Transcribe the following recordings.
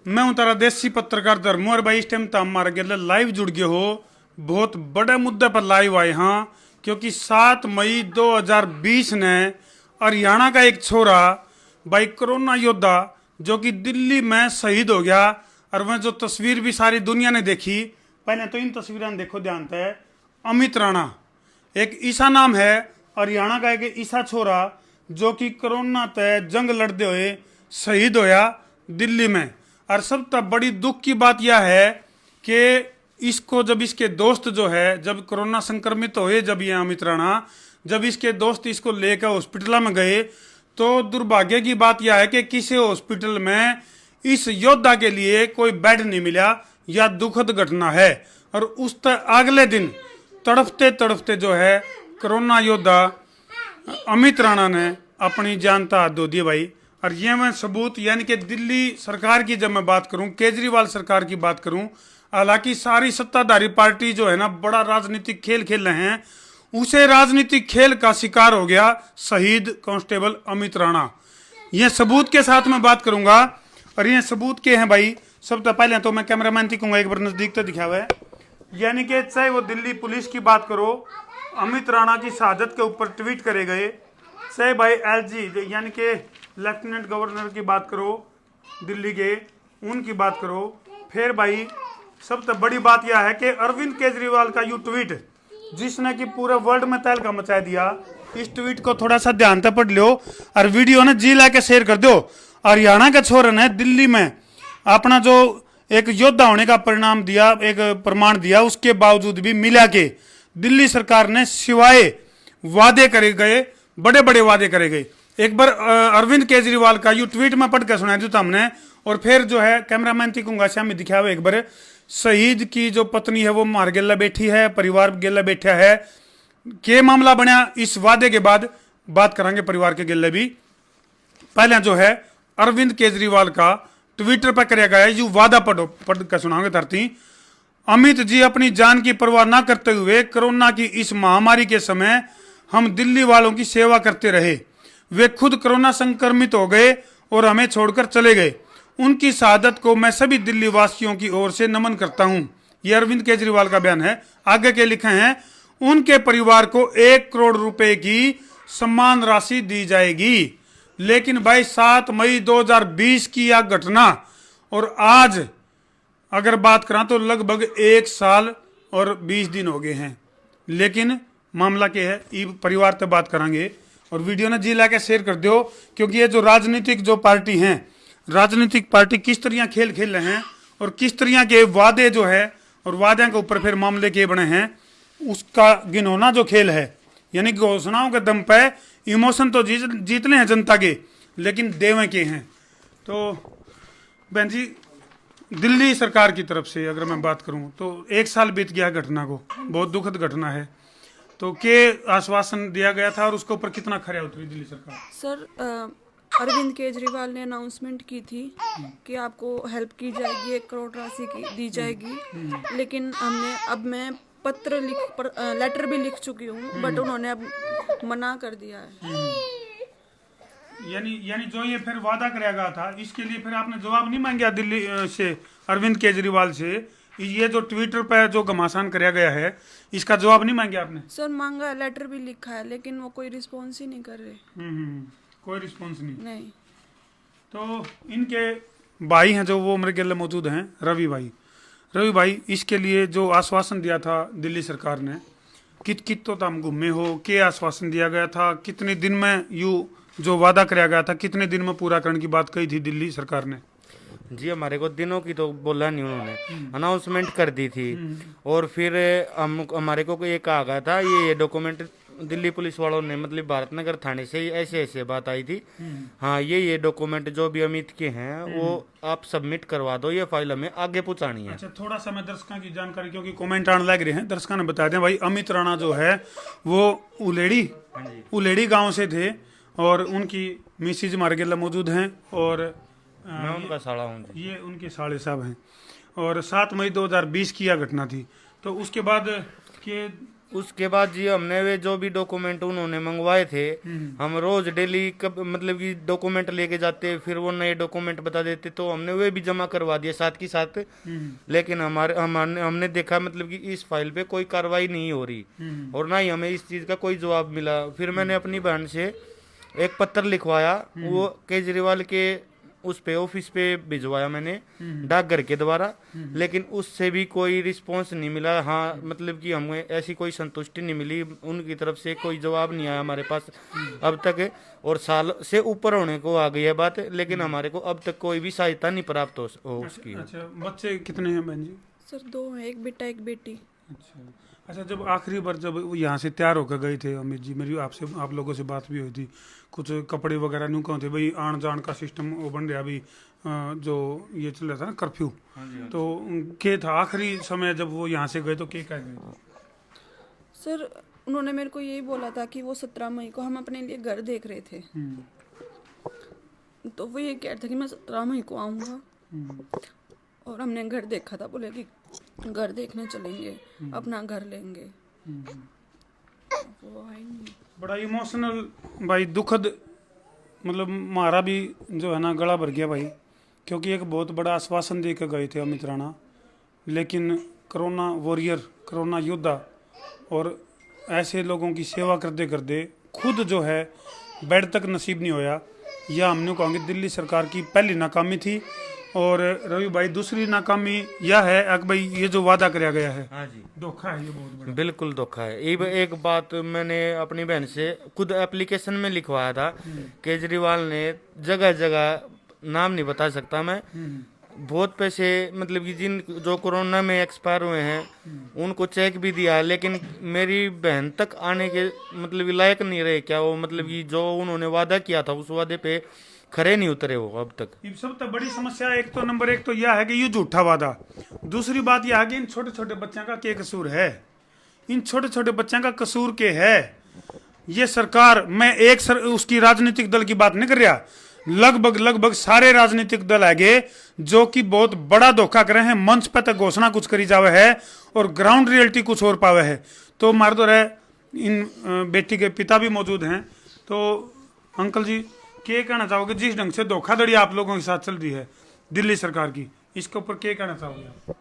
मैं हूं तारा देसी पत्रकार धर्मू और भाई इस टाइम तो हमारे गेले लाइव जुड़ गए हो। बहुत बड़े मुद्दे पर लाइव आए हाँ, क्योंकि 7 मई 2020 ने हरियाणा का एक छोरा भाई कोरोना योद्धा जो कि दिल्ली में शहीद हो गया। और वह जो तस्वीर भी सारी दुनिया ने देखी, पहले तो इन तस्वीरों देखो ध्यान से। अमित राणा एक ईसा नाम है, हरियाणा का एक ईसा छोरा जो कि कोरोना तय जंग लड़ते हुए शहीद होया दिल्ली में। और सबसे बड़ी दुख की बात यह है कि इसको जब इसके दोस्त जो है जब कोरोना संक्रमित हुए, जब ये अमित राणा जब इसके दोस्त इसको लेकर हॉस्पिटल में गए, तो दुर्भाग्य की बात यह है कि किसी हॉस्पिटल में इस योद्धा के लिए कोई बेड नहीं मिला। यह दुखद घटना है। और उस अगले दिन तड़फते तड़फते जो है कोरोना योद्धा अमित राणा ने अपनी जान तो हाथ धो दी भाई। और ये मैं सबूत यानी कि दिल्ली सरकार की जब मैं बात करूं, केजरीवाल सरकार की बात करूं, हालांकि सारी सत्ताधारी पार्टी जो है ना बड़ा राजनीतिक खेल खेल रहे हैं, उसे राजनीतिक खेल का शिकार हो गया शहीद कांस्टेबल अमित राणा। ये सबूत के साथ मैं बात करूंगा। और ये सबूत के हैं भाई। सबसे पहले तो मैं कैमरामैन थी कहूंगा एक बार नजदीक तो दिखा हुआ है। यानी कि चाहे वो दिल्ली पुलिस की बात करो, अमित राणा की शहादत के ऊपर ट्वीट करे गए, चाहे भाई एलजी यानी कि लेफ्टिनेंट गवर्नर की बात करो दिल्ली के, उनकी बात करो, फिर भाई सबसे बड़ी बात यह है कि अरविंद केजरीवाल का यू ट्वीट जिसने कि पूरे वर्ल्ड में तहलका मचा दिया, इस ट्वीट को थोड़ा सा ध्यान से पढ़ लो और वीडियो ने जी ला के शेयर कर दो। हरियाणा के छोरे ने दिल्ली में अपना जो एक योद्धा होने का परिणाम दिया, एक प्रमाण दिया, उसके बावजूद भी मिला के दिल्ली सरकार ने सिवाय वादे करे गए, बड़े बड़े वादे करे गए। एक बार अरविंद केजरीवाल का यू ट्वीट में पढ़ के सुना दिया हमने। और फिर जो है कैमरामैन थी कहूंगा श्याम दिखा हुआ एक बार, शहीद की जो पत्नी है वो मार गेला बैठी है, परिवार गेला बैठा है। के मामला बना इस वादे के बाद बात करेंगे परिवार के गेले भी। पहले जो है अरविंद केजरीवाल का ट्विटर पर कराया गया यू वादा पढ़ कर सुनाओगे धरती। अमित जी अपनी जान की परवाह ना करते हुए कोरोना की इस महामारी के समय हम दिल्ली वालों की सेवा करते रहे। वे खुद कोरोना संक्रमित हो गए और हमें छोड़कर चले गए। उनकी शहादत को मैं सभी दिल्ली वासियों की ओर से नमन करता हूं। यह अरविंद केजरीवाल का बयान है। आगे के लिखे हैं, उनके परिवार को 1 करोड़ रुपए की सम्मान राशि दी जाएगी। लेकिन भाई 7 मई 2020 की यह घटना और आज अगर बात करें तो लगभग 1 साल और 20 दिन हो गए हैं। लेकिन मामला क्या है, ये परिवार से बात करेंगे। और वीडियो ने जी ला के शेयर कर दो, क्योंकि ये जो राजनीतिक जो पार्टी हैं, राजनीतिक पार्टी किस तरह खेल खेल रहे हैं और किस तरह के वादे जो है और वादे के ऊपर फिर मामले के बने हैं, उसका गिनौना जो खेल है। यानी घोषणाओं के दम पे इमोशन तो जीतने हैं जनता के, लेकिन देवे के हैं। तो बहन जी, दिल्ली सरकार की तरफ से अगर मैं बात करूं तो 1 साल बीत गया घटना को, बहुत दुखद घटना है। तो के आश्वासन दिया गया था और उसके ऊपर कितना खरा उतरी दिल्ली सरकार? सर, अरविंद केजरीवाल ने अनाउंसमेंट की थी कि आपको हेल्प की जाएगी, 1 करोड़ राशि की दी जाएगी। लेकिन मैं लेटर भी लिख चुकी हूँ, बट उन्होंने अब मना कर दिया है। यानी जो ये फिर वादा कराया गया था, इसके लिए फिर आपने जवाब नहीं मांगा दिल्ली से, अरविंद केजरीवाल से? ये जो ट्विटर पर जो घमासान कराया गया है, इसका जवाब नहीं मांगा आपने? सर मांगा है, लेटर भी लिखा है, लेकिन वो कोई रिस्पॉन्स ही नहीं कर रहे। कोई रिस्पॉन्स नहीं। तो इनके भाई हैं जो वो मेरे गिले मौजूद हैं, रवि भाई, इसके लिए जो आश्वासन दिया था दिल्ली सरकार ने, कित तो हम घूमे हो, के आश्वासन दिया गया था, कितने दिन में यू जो वादा कराया गया था कितने दिन में पूरा करने की बात कही थी दिल्ली सरकार ने? जी, हमारे को दिनों की तो बोला नहीं, उन्होंने अनाउंसमेंट कर दी थी। और फिर हमारे को ये कहा गया था, ये डॉक्यूमेंट दिल्ली पुलिस वालों ने मतलब भारत नगर थाने से ऐसे ऐसे बात आई थी, हाँ ये डॉक्यूमेंट जो भी अमित के हैं वो आप सबमिट करवा दो, ये फाइल हमें आगे पहुंचानी है। अच्छा, थोड़ा सा मैं दर्शकों की जानकारी, क्योंकि कमेंट आने लग रहे हैं, दर्शकों ने बता दें भाई, अमित राणा जो है वो उलेड़ी गांव से थे और उनकी मिसिज मारगेला मौजूद हैं और मैं उनका साला हूँ। ये उनके साले साहब हैं। और 7 मई 2020 की यह घटना थी। तो उसके बाद के उसके बाद जी हमने वे जो भी डॉक्यूमेंट उन्होंने मंगवाए थे, हम रोज डेली कब मतलब कि डॉक्यूमेंट लेके जाते, फिर वो नए डॉक्यूमेंट बता देते, तो हमने वे भी जमा करवा दिए साथ के साथ। लेकिन हमने देखा मतलब कि इस फाइल पे कोई कार्रवाई नहीं हो रही और ना ही हमें इस चीज का कोई जवाब मिला। फिर मैंने अपनी बहन से एक पत्र लिखवाया, वो केजरीवाल के उस पे ऑफिस पे भिजवाया मैंने डाकघर के द्वारा, लेकिन उससे भी कोई रिस्पांस नहीं मिला। हाँ मतलब कि हमें ऐसी कोई संतुष्टि नहीं मिली, उनकी तरफ से कोई जवाब नहीं आया हमारे पास अब तक, और साल से ऊपर होने को आ गई है बात, लेकिन हमारे को अब तक कोई भी सहायता नहीं प्राप्त हो उसकी। अच्छा, बच्चे कितने हैं बहन जी? सर 2 हैं, एक बेटा एक बेटी। अच्छा, जब आखिरी बार जब यहाँ से तैयार होकर गए थे अमित जी, मेरी आपसे आप लोगों से बात भी हुई थी, कुछ कपड़े वगैरह न्यू कहते भाई आन जान का सिस्टम वो बन रहा अभी, जो ये चल रहा था ना कर्फ्यू, तो क्या था आखिरी समय जब वो यहाँ से गए तो क्या कह गए थे? सर उन्होंने मेरे को यही बोला था कि वो 17 मई को हम अपने लिए घर देख रहे थे, तो वो ये कह रहा था कि मैं 17 मई को आऊँगा, और हमने घर देखा था, बोले कि घर देखने चलेंगे, अपना घर लेंगे, वो आए नहीं। बड़ा इमोशनल भाई, दुखद, मतलब हमारा भी जो है ना गला भर गया भाई, क्योंकि एक बहुत बड़ा आश्वासन दे के गए थे अमित राणा, लेकिन कोरोना वॉरियर, कोरोना योद्धा और ऐसे लोगों की सेवा करते करते खुद जो है बेड तक नसीब नहीं होया। यह हमने कहेंगे दिल्ली सरकार की पहली नाकामी थी, और रवि भाई दूसरी नाकामी यह है कि भाई ये जो वादा किया गया है, हाँ जी, धोखा है, ये बहुत बड़ा बिल्कुल धोखा है। एक बात मैंने अपनी बहन से खुद एप्लीकेशन में लिखवाया था, केजरीवाल ने जगह जगह, नाम नहीं बता सकता मैं, बहुत पैसे मतलब कि जिन जो कोरोना में एक्सपायर हुए हैं उनको चेक भी दिया, लेकिन मेरी बहन तक आने के मतलब लायक नहीं रहे क्या वो, मतलब कि जो उन्होंने वादा किया था उस वादे पे खरे नहीं उतरे वो अब तक। ये सबसे बड़ी समस्या एक तो नंबर एक तो यह है कि ये झूठा वादा, दूसरी बात यह है कि इन छोटे छोटे बच्चों का क्या कसूर है, इन छोटे छोटे बच्चों का कसूर क्या है? ये सरकार, मैं उसकी राजनीतिक दल की बात नहीं कर रहा, लगभग सारे राजनीतिक दल आगे जो कि बहुत बड़ा धोखा करे हैं, मंच पर तक घोषणा कुछ करी जावे है और ग्राउंड रियलिटी कुछ और पावे है। तो मार दो रहे, इन बेटी के पिता भी मौजूद हैं, तो अंकल जी क्या कहना चाहोगे जिस ढंग से धोखाधड़ी आप लोगों के साथ चल रही है दिल्ली सरकार की, इसके ऊपर क्या कहना चाहोगे आप?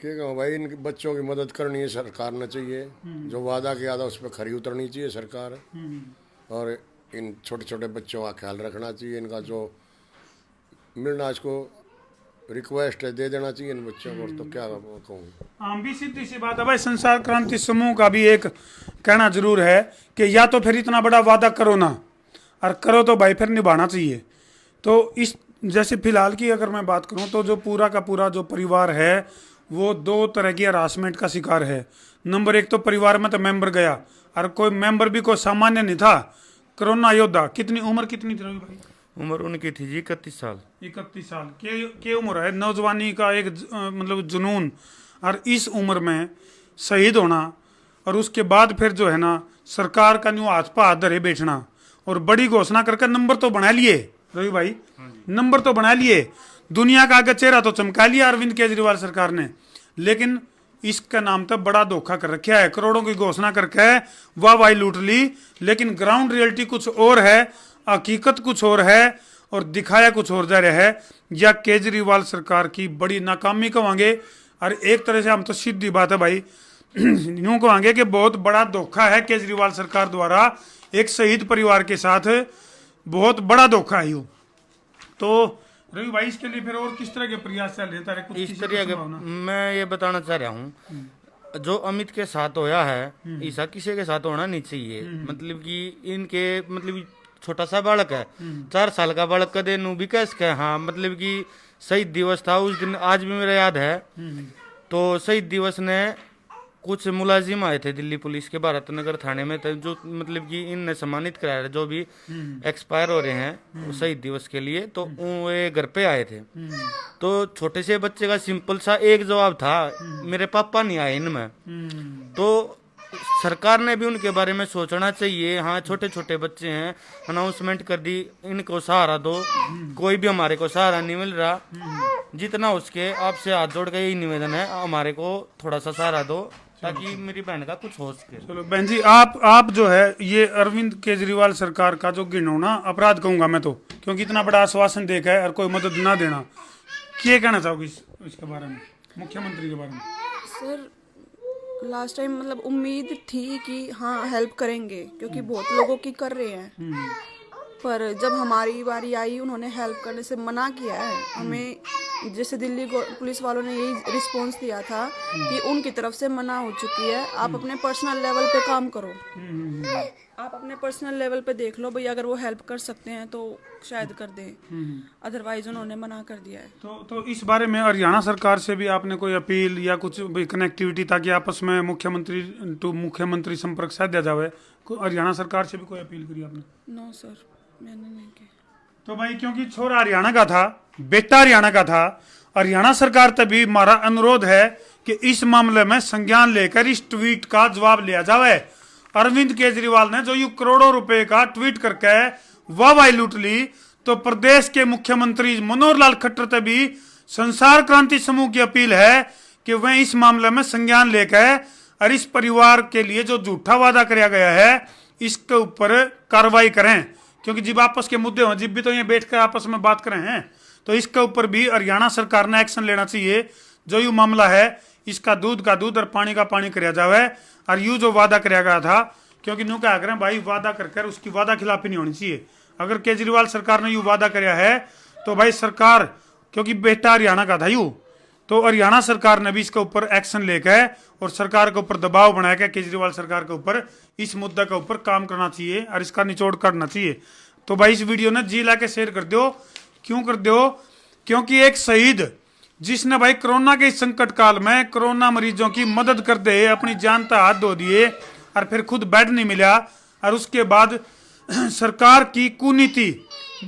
क्या कहूँ भाई, इन बच्चों की मदद करनी है सरकार ने चाहिए, जो वादा किया था उस पर खरी उतरनी चाहिए सरकार, और इन छोटे छोटे बच्चों का ख्याल रखना चाहिए, इनका जो मिलना इसको रिक्वेस्ट है दे देना चाहिए इन बच्चों को। तो क्या कहूँ, हम भी सीधी सी बात है भाई, संसार क्रांति समूह का भी एक कहना जरूर है कि या तो फिर इतना बड़ा वादा करो ना, और करो तो भाई फिर निभाना चाहिए। तो इस जैसे फिलहाल की अगर मैं बात करूं तो जो पूरा का पूरा जो परिवार है वो 2 तरह की हरासमेंट का शिकार है। नंबर एक तो परिवार में तो मेंबर गया, और कोई मेंबर भी कोई सामान्य नहीं था, कोरोना योद्धा। कितनी उम्र कितनी थी रवि भाई? उम्र उनकी थी जी 31 साल। 31 साल के उम्र है, नौजवानी का एक मतलब जुनून, और इस उम्र में शहीद होना, और उसके बाद फिर जो है ना सरकार का न्यू हाथ पर हाथ धरे बैठना, और बड़ी घोषणा करके नंबर तो बना लिए रवि भाई, नंबर तो बना लिए, दुनिया का आगे चेहरा तो चमका लिया अरविंद केजरीवाल सरकार ने, लेकिन इसका नाम तो बड़ा धोखा कर रखा है। करोड़ों की घोषणा करके वाह वाही लूट ली, लेकिन ग्राउंड रियलिटी कुछ और है, हकीकत कुछ और है, और दिखाया कुछ और जा रहा है। या केजरीवाल सरकार की बड़ी नाकामी कहेंगे, और एक तरह से हम तो सीधी बात है भाई यूं कहेंगे कि बहुत बड़ा धोखा है केजरीवाल सरकार द्वारा एक शहीद परिवार के साथ, बहुत बड़ा धोखा है यूं। तो रवि भाई इसके लिए फिर और किस तरह के प्रयास चल रहे हैं? कुछ इस तरह के मैं ये बताना चाह रहा हूँ, जो अमित के साथ होया है ऐसा किसी के साथ होना नहीं चाहिए। मतलब कि इनके मतलब छोटा सा बालक है, 4 साल का बालक कदे नु भी कैसे है। हाँ मतलब कि शहीद दिवस था उस दिन, आज भी मेरा याद है। तो शहीद दिवस ने कुछ मुलाजिम आए थे दिल्ली पुलिस के भारत नगर थाने में, जो मतलब कि इनने सम्मानित कराया जो भी एक्सपायर हो रहे हैं शहीद दिवस के लिए, तो वो घर पे आए थे। तो छोटे से बच्चे का सिंपल सा एक जवाब था, मेरे पापा नहीं आए इनमें। तो सरकार ने भी उनके बारे में सोचना चाहिए। हाँ छोटे छोटे बच्चे हैं, अनाउंसमेंट कर दी, इनको सहारा दो। कोई भी हमारे को सहारा नहीं मिल रहा, जितना उसके आपसे हाथ जोड़ के यही निवेदन है, हमारे को थोड़ा सा सहारा दो। ताकि मेरी बहन का कुछ हो सके। चलो बहन जी, आप जो है ये अरविंद केजरीवाल सरकार का जो घिनौना अपराध कहूंगा मैं तो, क्योंकि इतना बड़ा आश्वासन देकर है और कोई मदद ना देना, क्या कहना चाहोगे इसके बारे में, मुख्यमंत्री के बारे में? सर लास्ट टाइम मतलब उम्मीद थी कि हाँ हेल्प करेंगे, क्योंकि बहुत लोगों की कर रहे हैं, पर जब हमारी बारी आई उन्होंने हेल्प करने से मना किया है हमें। जैसे दिल्ली पुलिस वालों ने यही रिस्पॉन्स दिया था कि उनकी तरफ से मना हो चुकी है, आप अपने पर्सनल लेवल पे काम करो, आप अपने पर्सनल लेवल पे देख लो भाई, अगर वो हेल्प कर सकते हैं तो शायद कर दें, अदरवाइज उन्होंने मना कर दिया है। तो इस बारे में हरियाणा सरकार से भी आपने कोई अपील या कुछ कनेक्टिविटी, ताकि आपस में मुख्यमंत्री संपर्क साधा जावे, हरियाणा सरकार से भी कोई अपील करी आपने? नो सर, मैंने नहीं की। तो भाई क्योंकि छोरा हरियाणा का था, बेटा हरियाणा का था, हरियाणा सरकार तभी हमारा अनुरोध है कि इस मामले में संज्ञान लेकर इस ट्वीट का जवाब लिया जाए। अरविंद केजरीवाल ने जो यू करोड़ों रुपए का ट्वीट करके वाह लूट ली, तो प्रदेश के मुख्यमंत्री मनोहर लाल खट्टर तभी संसार क्रांति समूह की अपील है कि वह इस मामले में संज्ञान लेकर और इस परिवार के लिए जो झूठा वादा किया गया है इसके ऊपर कार्रवाई करें, क्योंकि जब आपस के मुद्दे हों, जब भी तो ये बैठकर आपस में बात करें हैं, तो इसके ऊपर भी हरियाणा सरकार ने एक्शन लेना चाहिए। जो यू मामला है इसका दूध का दूध और पानी का पानी कराया जाए, और यू जो वादा कराया गया था, क्योंकि न्यू क्या करें भाई, वादा कर उसकी वादा खिलाफी नहीं होनी चाहिए। अगर केजरीवाल सरकार ने यू वादा कराया है तो भाई सरकार, क्योंकि बेटा हरियाणा का था यू, तो हरियाणा सरकार ने भी इसके ऊपर एक्शन लेकर और सरकार के ऊपर दबाव बना के केजरीवाल सरकार के ऊपर इस मुद्दा के ऊपर काम करना चाहिए और इसका निचोड़ करना चाहिए। तो भाई इस वीडियो ने जी ला के शेयर कर दो। क्यों कर दो? क्योंकि एक शहीद जिसने भाई कोरोना के इस संकट काल में कोरोना मरीजों की मदद कर दे अपनी जान का हाथ धो दिए और फिर खुद बेड नहीं मिला, और उसके बाद सरकार की कुनीति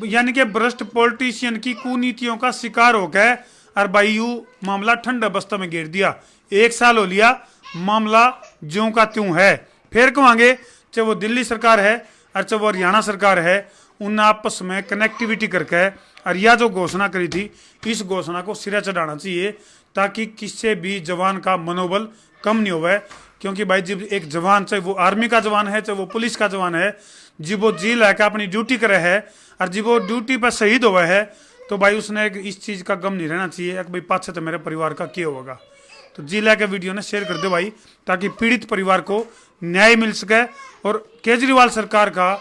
यानी कि भ्रष्ट पॉलिटिशियन की कुनीतियों का शिकार हो गए और भाई यू मामला ठंडा बस्ता में गिर दिया। 1 साल हो लिया, मामला ज्यों का त्यों है। फिर कहेंगे चाहे वो दिल्ली सरकार है और चाहे वो हरियाणा सरकार है, उन आपस में कनेक्टिविटी करके और यह जो घोषणा करी थी इस घोषणा को सिरा चढ़ाना चाहिए, ताकि किसी भी जवान का मनोबल कम नहीं होवे। क्योंकि भाई जब एक जवान, चाहे वो आर्मी का जवान है चाहे वो पुलिस का जवान है, जब वो जी लाकर अपनी ड्यूटी करे है और जब वो ड्यूटी पर शहीद हुआ है, तो भाई उसने इस चीज़ का गम नहीं रहना चाहिए कि भाई पाछे तो मेरे परिवार का क्या होगा। तो जी ला के वीडियो ने शेयर कर दो भाई, ताकि पीड़ित परिवार को न्याय मिल सके और केजरीवाल सरकार का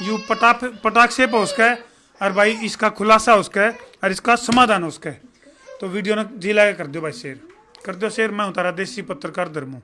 यू पटाख से पहुँच के और भाई इसका खुलासा हो सके और इसका समाधान हो सके। तो वीडियो ने जी ला के कर दो भाई शेयर कर दो शेयर। मैं हूँ तारा देसी पत्रकार धर्मू।